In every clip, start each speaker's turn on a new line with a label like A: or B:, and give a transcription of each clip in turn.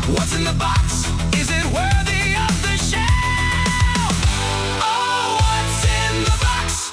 A: What's in the box? Is it worthy of the shelf? Oh, what's in the box?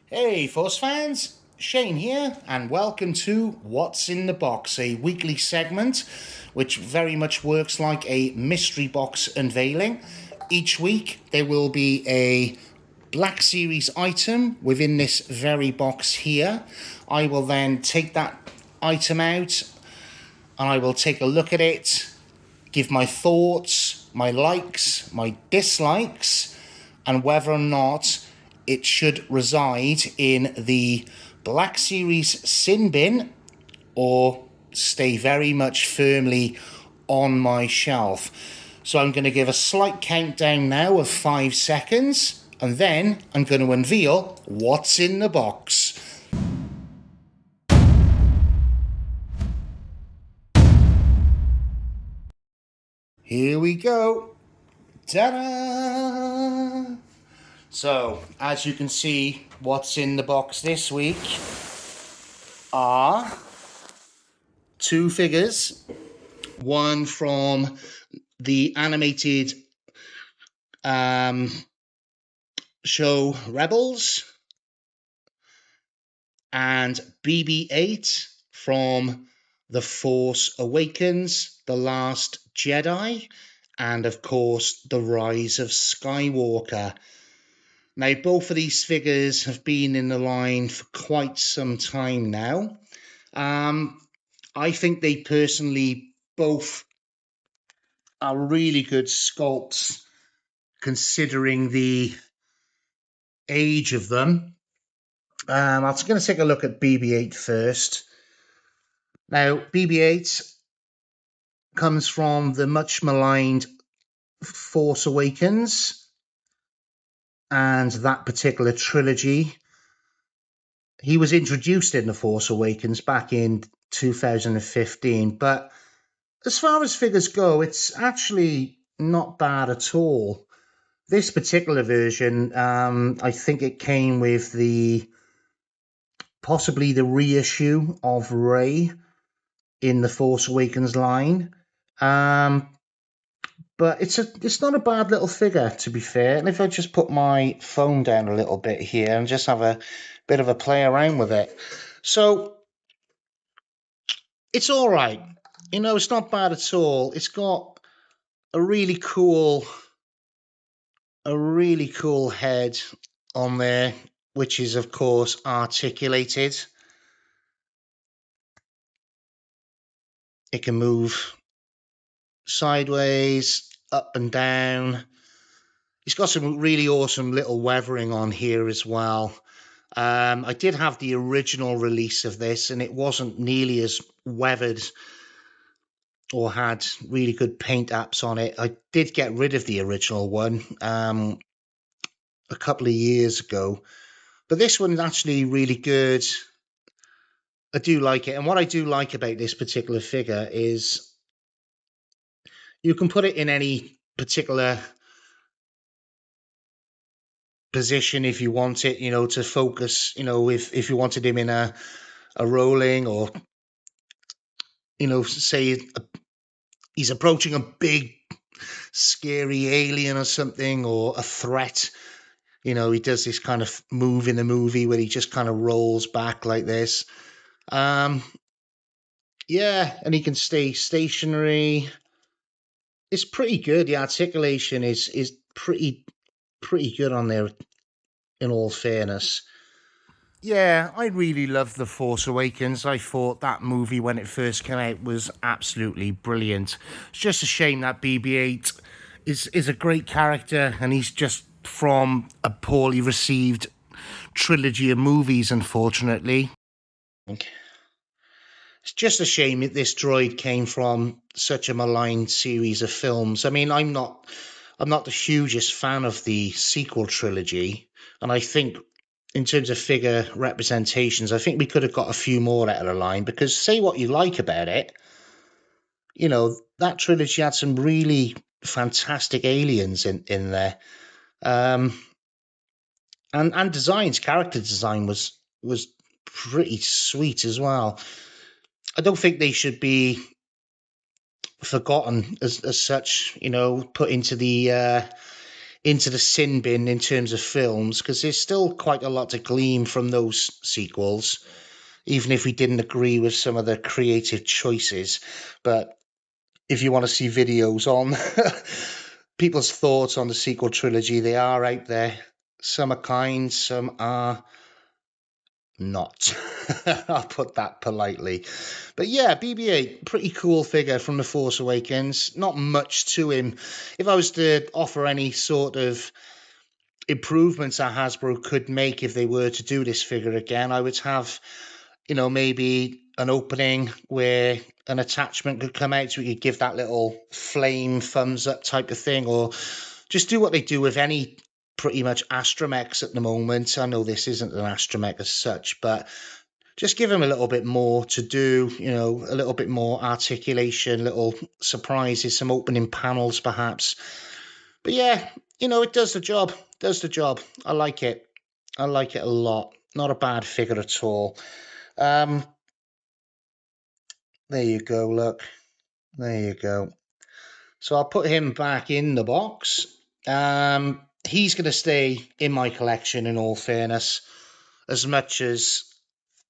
B: Hey, Force fans, Shane here, and welcome to What's in the Box, a weekly segment which very much works like a mystery box unveiling. Each week there will be a Black Series item within this very box here. I will then take that item out and I will take a look at it, give my thoughts, my likes, my dislikes, and whether or not it should reside in the Black Series sin bin or stay very much firmly on my shelf. So I'm going to give a slight countdown now of 5 seconds, and then I'm going to unveil what's in the box. Here we go. Ta-da! So, as you can see, what's in the box this week are 2 figures. One from the animated show Rebels, and BB-8 from The Force Awakens, The Last Jedi, and of course The Rise of Skywalker. Now, both of these figures have been in the line for quite some time now. I think they personally both are really good sculpts considering the age of them. I'm going to take a look at BB-8 first. Now, BB-8 comes from the much maligned Force Awakens and that particular trilogy. He was introduced in The Force Awakens back in 2015, but as far as figures go, it's actually not bad at all. This particular version, I think it came with possibly the reissue of Rey in the Force Awakens line. But it's not a bad little figure, to be fair. And if I just put my phone down a little bit here and just have a bit of a play around with it. So it's all right. You know, it's not bad at all. It's got a really cool head on there, which is of course articulated. It can move sideways, up and down. It's got some really awesome little weathering on here as well. I did have the original release of this, and it wasn't nearly as weathered or had really good paint apps on it. I did get rid of the original one a couple of years ago, but this one's actually really good. I do like it, and what I do like about this particular figure is you can put it in any particular position if you want it, you know, to focus, you know, if you wanted him in a rolling, or, you know, say he's approaching a big scary alien or something, or a threat. You know, he does this kind of move in the movie where he just kind of rolls back like this. Yeah, and he can stay stationary. It's pretty good. The articulation is pretty good on there, in all fairness. Yeah, I really loved The Force Awakens. I thought that movie, when it first came out, was absolutely brilliant. It's just a shame that BB-8 is a great character, and he's just from a poorly received trilogy of movies, unfortunately. It's just a shame that this droid came from such a maligned series of films. I mean, I'm not the hugest fan of the sequel trilogy, and I think in terms of figure representations, I think we could have got a few more out of the line, because say what you like about it, you know, that trilogy had some really fantastic aliens in there. And character design was pretty sweet as well. I don't think they should be forgotten as such, put into the sin bin in terms of films, because there's still quite a lot to glean from those sequels, even if we didn't agree with some of the creative choices. But if you want to see videos on people's thoughts on the sequel trilogy, they are out there. Some are kind, some are not. I'll put that politely. But yeah, BB-8, pretty cool figure from The Force Awakens. Not much to him. If I was to offer any sort of improvements that Hasbro could make if they were to do this figure again, I would have, maybe an opening where an attachment could come out so we could give that little flame thumbs up type of thing, or just do what they do with any pretty much astromechs at the moment. I know this isn't an astromech as such, but just give him a little bit more to do, a little bit more articulation, little surprises, some opening panels perhaps. But yeah, it does the job. Does the job. I like it. I like it a lot. Not a bad figure at all. There you go. Look, there you go. So I'll put him back in the box. He's going to stay in my collection, in all fairness, as much as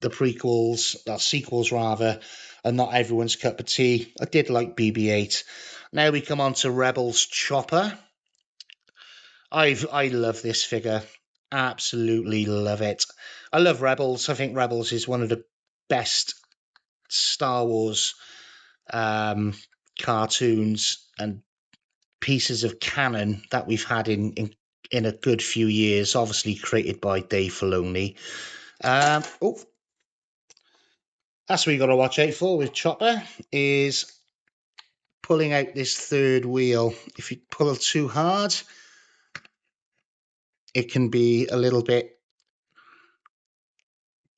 B: the prequels, or sequels rather, are not everyone's cup of tea. I did like BB-8. Now we come on to Rebels Chopper. I love this figure. Absolutely love it. I love Rebels. I think Rebels is one of the best Star Wars cartoons and pieces of canon that we've had in a good few years. Obviously created by Dave Filoni. That's what you got to watch out for with Chopper, is pulling out this third wheel. If you pull too hard, it can be a little bit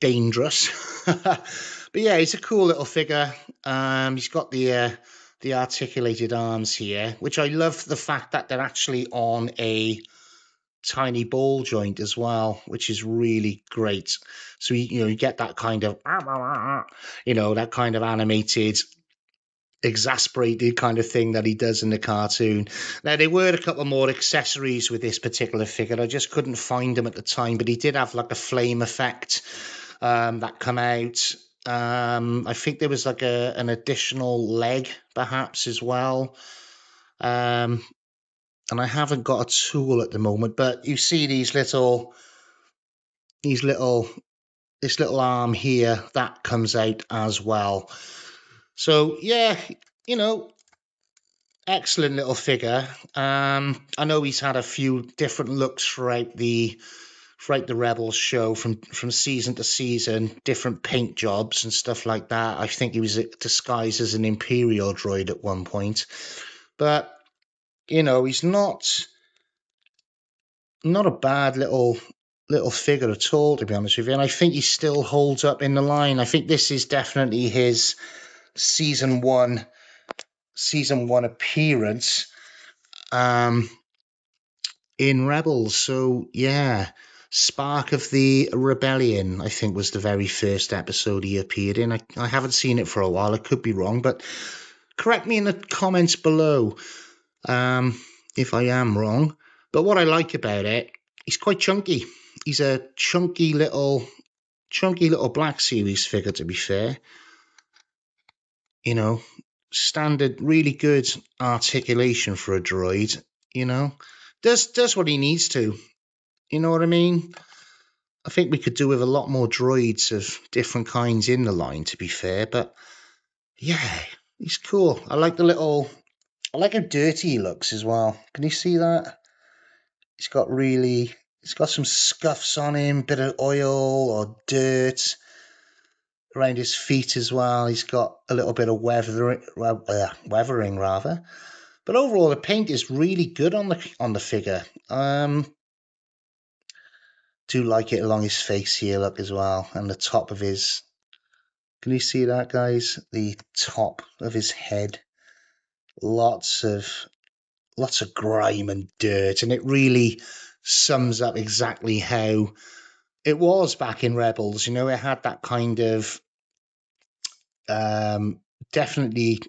B: dangerous. But yeah, he's a cool little figure. He's got the articulated arms here, which I love the fact that they're actually on a tiny ball joint as well, which is really great. So you get that kind of that kind of animated, exasperated kind of thing that he does in the cartoon. Now, there were a couple more accessories with this particular figure. I just couldn't find them at the time, but he did have like a flame effect that come out. I think there was like an additional leg perhaps as well. And I haven't got a tool at the moment, but you see this little arm here that comes out as well. So yeah, excellent little figure. I know he's had a few different looks throughout the Rebels show, from season to season, different paint jobs and stuff like that. I think he was disguised as an Imperial droid at one point, but he's not a bad little figure at all, to be honest with you. And I think he still holds up in the line. I think this is definitely his season one appearance in Rebels. So yeah, Spark of the Rebellion, I think, was the very first episode he appeared in. I haven't seen it for a while. I could be wrong, but correct me in the comments below if I am wrong. But what I like about it, he's quite chunky. He's a chunky little Black Series figure, to be fair. Standard, really good articulation for a droid. Does what he needs to. You know what I mean? I think we could do with a lot more droids of different kinds in the line, to be fair. But yeah, he's cool. I like how dirty he looks as well. Can you see that? He's got some scuffs on him, bit of oil or dirt around his feet as well. He's got a little bit of weathering rather. But overall, the paint is really good on the figure. Do like it along his face here, look, as well, and the top of his. Can you see that, guys? The top of his head. Lots of grime and dirt, and it really sums up exactly how it was back in Rebels. It had that kind of Definitely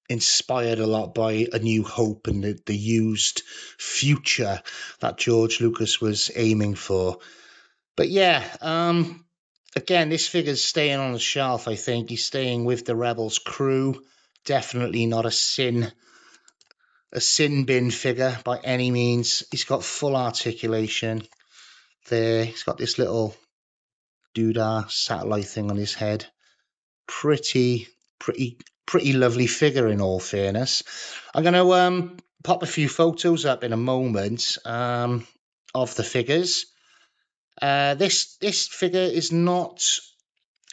B: inspired a lot by A New Hope and the used future that George Lucas was aiming for. But yeah, again, this figure's staying on the shelf, I think. He's staying with the Rebels crew. Definitely not a sin bin figure by any means. He's got full articulation there. He's got this little doodah satellite thing on his head. Pretty lovely figure, in all fairness. I'm going to pop a few photos up in a moment of the figures. This figure is not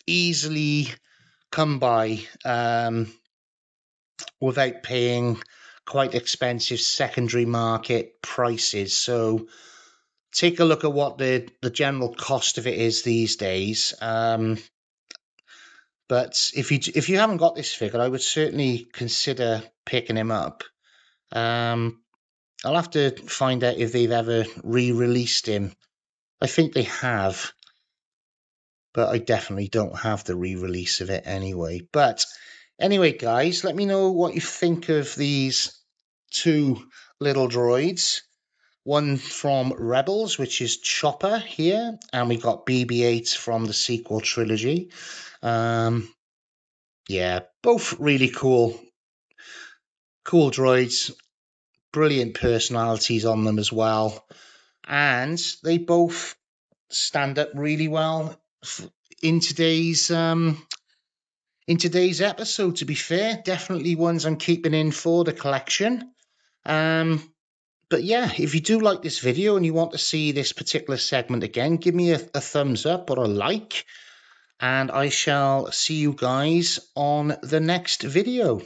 B: easily come by without paying quite expensive secondary market prices. So take a look at what the general cost of it is these days. But if you haven't got this figure, I would certainly consider picking him up. I'll have to find out if they've ever re-released him. I think they have, but I definitely don't have the re-release of it anyway. But anyway, guys, let me know what you think of these two little droids. One from Rebels, which is Chopper here, and we got BB-8 from the sequel trilogy. Yeah, both really cool droids, brilliant personalities on them as well, and they both stand up really well in today's episode. To be fair, definitely ones I'm keeping in for the collection. But yeah, if you do like this video and you want to see this particular segment again, give me a thumbs up or a like, and I shall see you guys on the next video.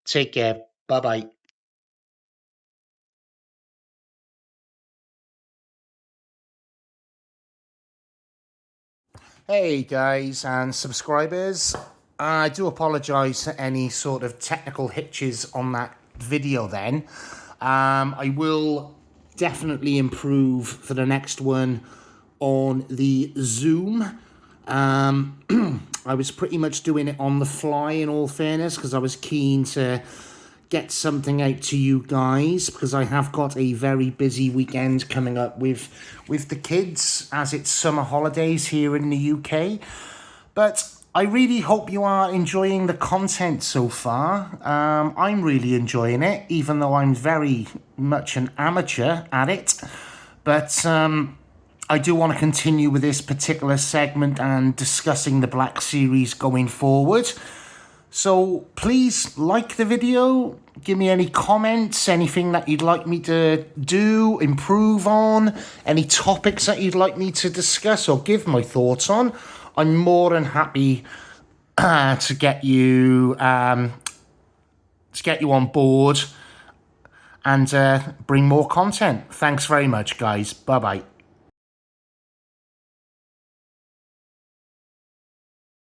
B: Take care. Bye-bye. Hey guys and subscribers, I do apologise for any sort of technical hitches on that video then. I will definitely improve for the next one on the Zoom. I was pretty much doing it on the fly, in all fairness, because I was keen to get something out to you guys, because I have got a very busy weekend coming up with the kids, as it's summer holidays here in the UK. But I really hope you are enjoying the content so far. I'm really enjoying it, even though I'm very much an amateur at it. But I do want to continue with this particular segment and discussing the Black Series going forward. So please like the video, give me any comments, anything that you'd like me to do, improve on, any topics that you'd like me to discuss or give my thoughts on. I'm more than happy to get you on board and bring more content. Thanks very much, guys. Bye-bye.